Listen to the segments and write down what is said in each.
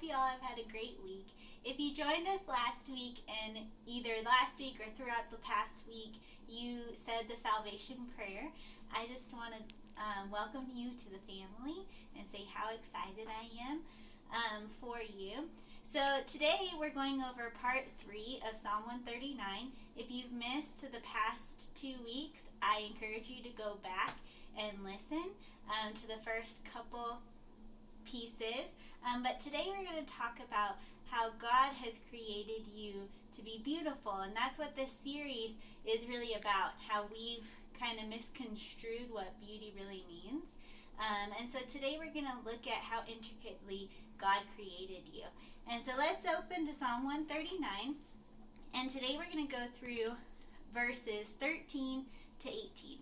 hope you all have had a great week. If you joined us last week, and either last week or throughout the past week you said the salvation prayer, I just want to welcome you to the family and say how excited I am for you. So today we're going over part 3 of Psalm 139. If you've missed the past 2 weeks, I encourage you to go back and listen to the first couple pieces. But today we're going to talk about how God has created you to be beautiful, and that's what this series is really about, how we've kind of misconstrued what beauty really means. And so today we're going to look at how intricately God created you. And so let's open to Psalm 139, and today we're going to go through verses 13 to 18.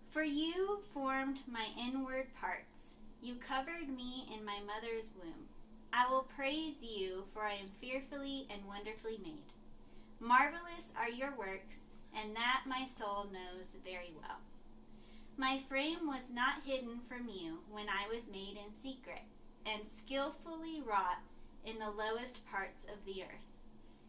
For you formed my inward parts. You covered me in my mother's womb. I will praise you, for I am fearfully and wonderfully made. Marvelous are your works, and that my soul knows very well. My frame was not hidden from you when I was made in secret, and skillfully wrought in the lowest parts of the earth.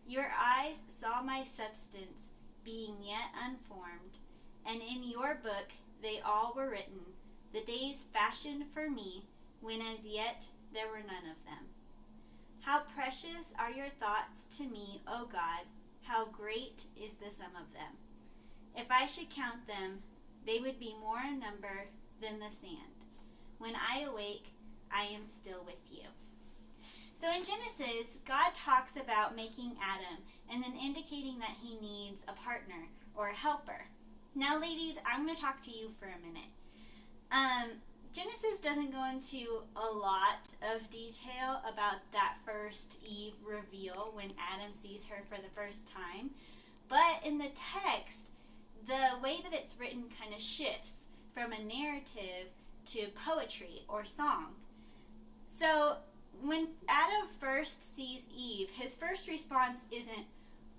Your eyes saw my substance, being yet unformed, and in your book they all were written, the days fashioned for me, when as yet there were none of them. How precious are your thoughts to me, O God! How great is the sum of them! If I should count them, they would be more in number than the sand. When I awake, I am still with you. So in Genesis, God talks about making Adam and then indicating that he needs a partner or a helper. Now, ladies, I'm going to talk to you for a minute. Genesis doesn't go into a lot of detail about that first Eve reveal when Adam sees her for the first time. But in the text, the way that it's written kind of shifts from a narrative to poetry or song. So when Adam first sees Eve, his first response isn't,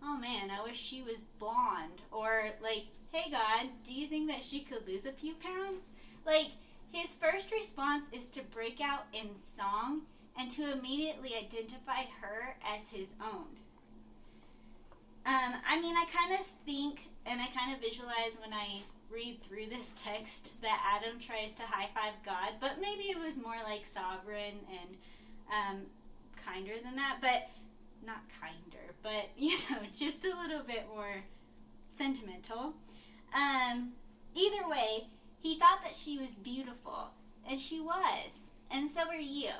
oh man, I wish she was blonde, or like, hey God, do you think that she could lose a few pounds? Like, his first response is to break out in song and to immediately identify her as his own. I kind of think and I kind of visualize when I read through this text that Adam tries to high-five God, but maybe it was more like sovereign and kinder than that, but not kinder, but just a little bit more sentimental. Either way, he thought that she was beautiful, and she was, and so are you.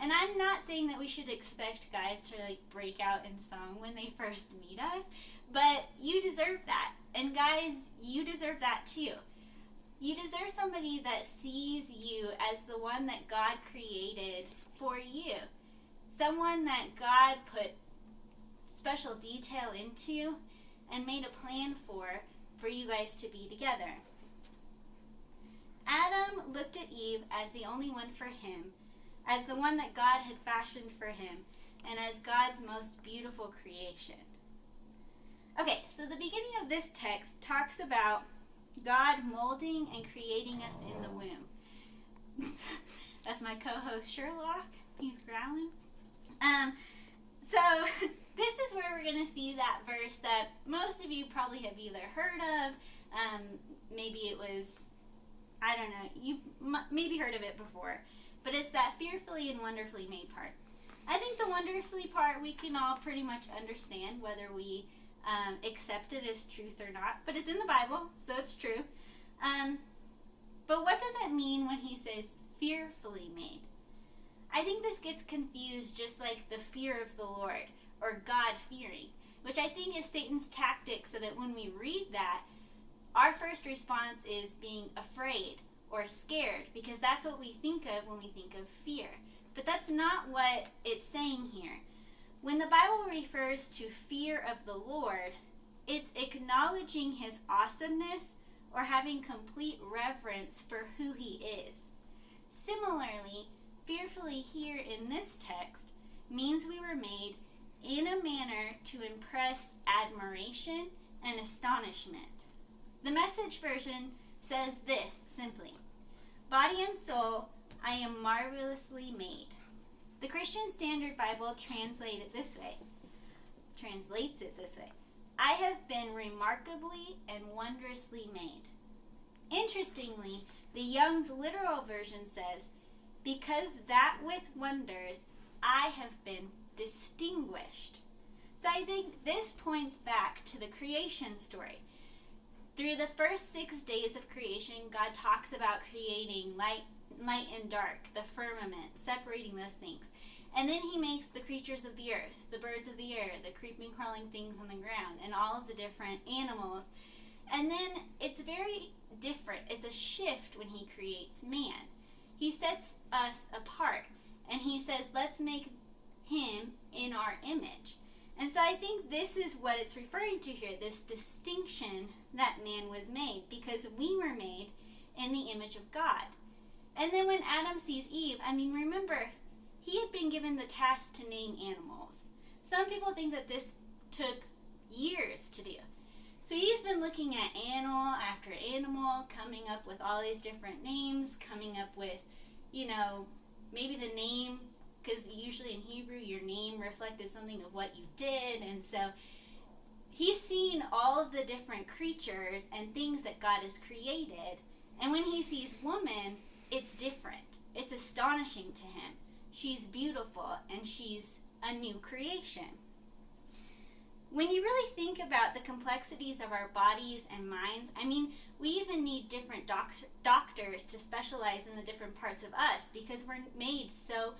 And I'm not saying that we should expect guys to break out in song when they first meet us, but you deserve that. And guys, you deserve that too. You deserve somebody that sees you as the one that God created for you. Someone that God put special detail into and made a plan for you guys to be together. Adam looked at Eve as the only one for him, as the one that God had fashioned for him, and as God's most beautiful creation. Okay, so the beginning of this text talks about God molding and creating us in the womb. That's my co-host Sherlock. He's growling. So this is where we're going to see that verse that most of you probably have either heard of, maybe it was, I don't know, you've maybe heard of it before, but it's that fearfully and wonderfully made part. I think the wonderfully part we can all pretty much understand whether we accept it as truth or not, but it's in the Bible, so it's true. But what does it mean when he says fearfully made? I think this gets confused just like the fear of the Lord or God-fearing, which I think is Satan's tactic so that when we read that, our first response is being afraid or scared, because that's what we think of when we think of fear. But that's not what it's saying here. When the Bible refers to fear of the Lord, it's acknowledging his awesomeness or having complete reverence for who he is. Similarly, fearfully here in this text means we were made in a manner to impress admiration and astonishment. The Message version says this simply: body and soul, I am marvelously made. The Christian Standard Bible translates it this way. I have been remarkably and wondrously made. Interestingly, the Young's literal version says, because that with wonders I have been distinguished. So I think this points back to the creation story. Through the first 6 days of creation, God talks about creating light and dark, the firmament, separating those things. And then he makes the creatures of the earth, the birds of the air, the creeping, crawling things on the ground, and all of the different animals. And then it's very different. It's a shift when he creates man. He sets us apart, and he says, let's make him in our image. And so I think this is what it's referring to here, this distinction that man was made, because we were made in the image of God. And then when Adam sees Eve, remember, he had been given the task to name animals. Some people think that this took years to do. So he's been looking at animal after animal, coming up with all these different names, coming up with, maybe the name, because usually in Hebrew your name reflected something of what you did. And so he's seen all of the different creatures and things that God has created. And when he sees woman, it's different. It's astonishing to him. She's beautiful and she's a new creation. When you really think about the complexities of our bodies and minds, we even need different doctors to specialize in the different parts of us because we're made so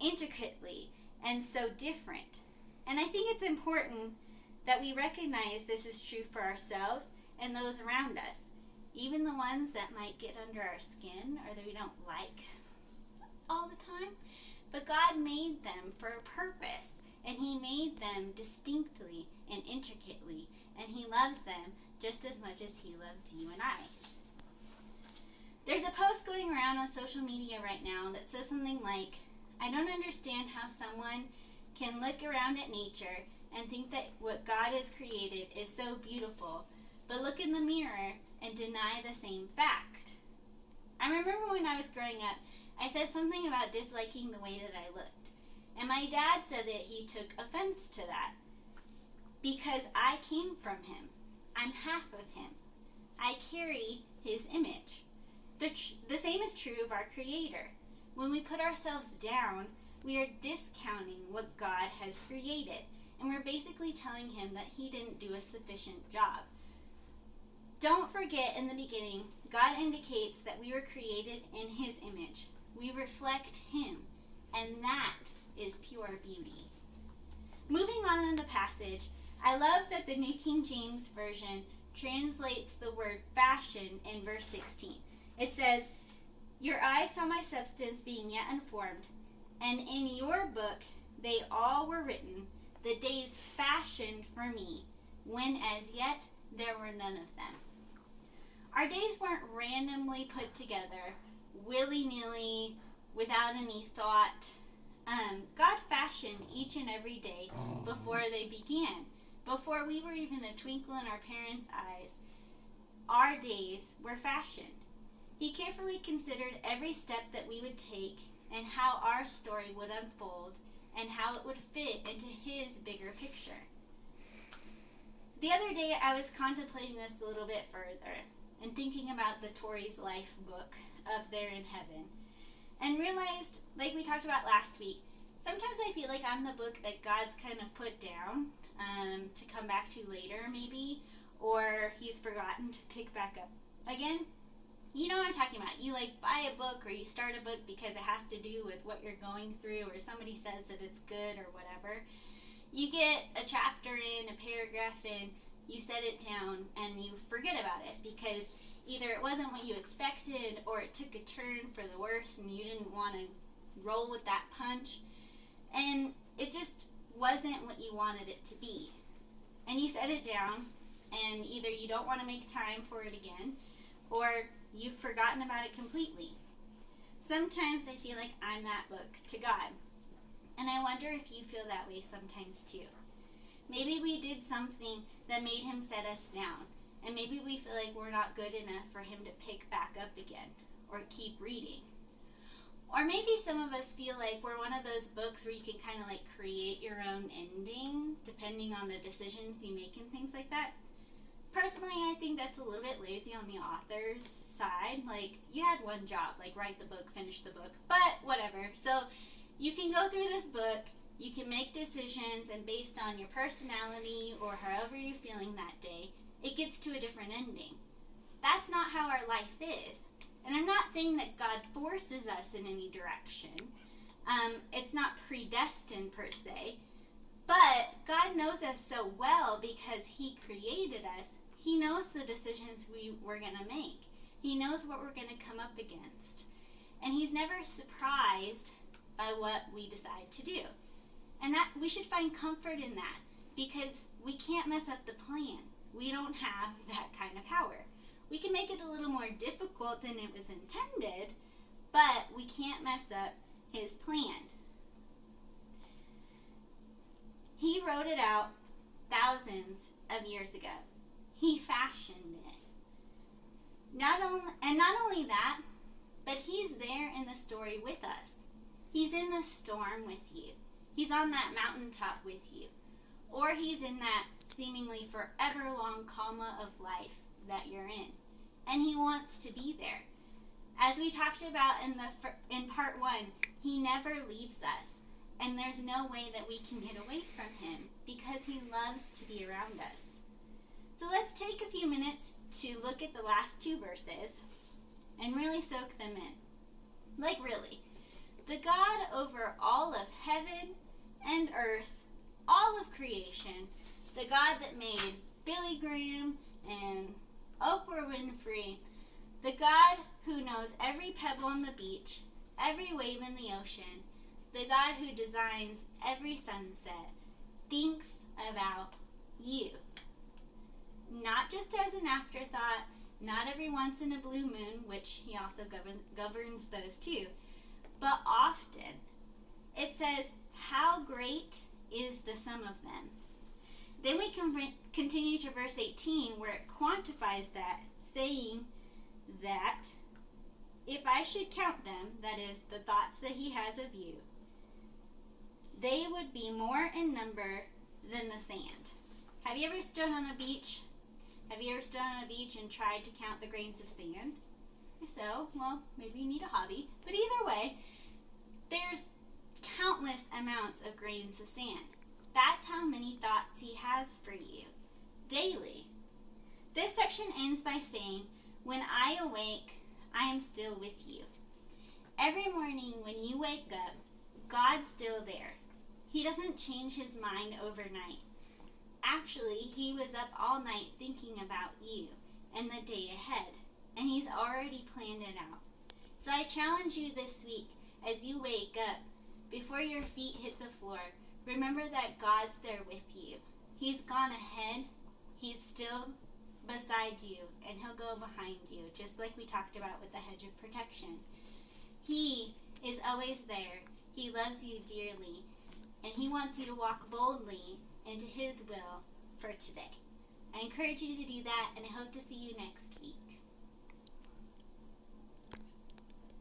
intricately and so different. And I think it's important that we recognize this is true for ourselves and those around us, even the ones that might get under our skin or that we don't like all the time. But God made them for a purpose, and he made them distinctly and intricately, and he loves them just as much as he loves you and I. There's a post going around on social media right now that says something like, I don't understand how someone can look around at nature and think that what God has created is so beautiful, but look in the mirror and deny the same fact. I remember when I was growing up, I said something about disliking the way that I looked. And my dad said that he took offense to that because I came from him. I'm half of him. I carry his image. The same is true of our Creator. When we put ourselves down, we are discounting what God has created. And we're basically telling him that he didn't do a sufficient job. Don't forget, in the beginning, God indicates that we were created in his image. We reflect him, and that is pure beauty. Moving on in the passage, I love that the New King James Version translates the word fashion in verse 16. It says, your eyes saw my substance being yet unformed, and in your book they all were written, the days fashioned for me, when as yet there were none of them. Our days weren't randomly put together, willy-nilly, without any thought. God fashioned each and every day before they began. Before we were even a twinkle in our parents' eyes, our days were fashioned. He carefully considered every step that we would take and how our story would unfold and how it would fit into his bigger picture. The other day I was contemplating this a little bit further and thinking about the Tori's Life book up there in heaven, and realized, like we talked about last week, sometimes I feel like I'm the book that God's kind of put down to come back to later maybe, or he's forgotten to pick back up again. You know what I'm talking about. You buy a book or you start a book because it has to do with what you're going through or somebody says that it's good or whatever. You get a chapter in, a paragraph in, you set it down and you forget about it because either it wasn't what you expected or it took a turn for the worse and you didn't want to roll with that punch. And it just wasn't what you wanted it to be. And you set it down and either you don't want to make time for it again or you've forgotten about it completely. Sometimes I feel like I'm that book to God. And I wonder if you feel that way sometimes too. Maybe we did something that made him set us down. And maybe we feel like we're not good enough for him to pick back up again or keep reading. Or maybe some of us feel like we're one of those books where you can kind of like create your own ending depending on the decisions you make and things like that. Personally, I think that's a little bit lazy on the author's side. Like, you had one job, like write the book, finish the book, but whatever. So you can go through this book, you can make decisions, and based on your personality or however you're feeling that day, it gets to a different ending. That's not how our life is. And I'm not saying that God forces us in any direction. It's not predestined per se. But God knows us so well because He created us. He knows the decisions we're going to make. He knows what we're going to come up against. And He's never surprised by what we decide to do. And that we should find comfort in that because we can't mess up the plan. We don't have that kind of power. We can make it a little more difficult than it was intended, but we can't mess up His plan. He wrote it out thousands of years ago. He fashioned it. Not only that, but He's there in the story with us. He's in the storm with you. He's on that mountaintop with you. Or He's in that seemingly forever long coma of life that you're in. And He wants to be there. As we talked about in part 1, He never leaves us. And there's no way that we can get away from Him because He loves to be around us. So let's take a few minutes to look at the last 2 verses and really soak them in. Like really, the God over all of heaven and earth, all of creation, the God that made Billy Graham and Oprah Winfrey, the God who knows every pebble on the beach, every wave in the ocean, the God who designs every sunset, thinks about you. Not just as an afterthought, not every once in a blue moon, which He also governs those too, but often. It says, how great is the sum of them. Then we can continue to verse 18 where it quantifies that, saying that if I should count them, that is, the thoughts that He has of you, they would be more in number than the sand. Have you ever stood on a beach? Have you ever stood on a beach and tried to count the grains of sand? If so, well, maybe you need a hobby. But either way, there's countless amounts of grains of sand. That's how many thoughts He has for you daily. This section ends by saying, when I awake, I am still with you. Every morning when you wake up, God's still there. He doesn't change His mind overnight. Actually, He was up all night thinking about you and the day ahead, and He's already planned it out. So I challenge you this week as you wake up, before your feet hit the floor, remember that God's there with you. He's gone ahead. He's still beside you, and He'll go behind you, just like we talked about with the hedge of protection. He is always there. He loves you dearly, and He wants you to walk boldly into His will for today. I encourage you to do that, and I hope to see you next week.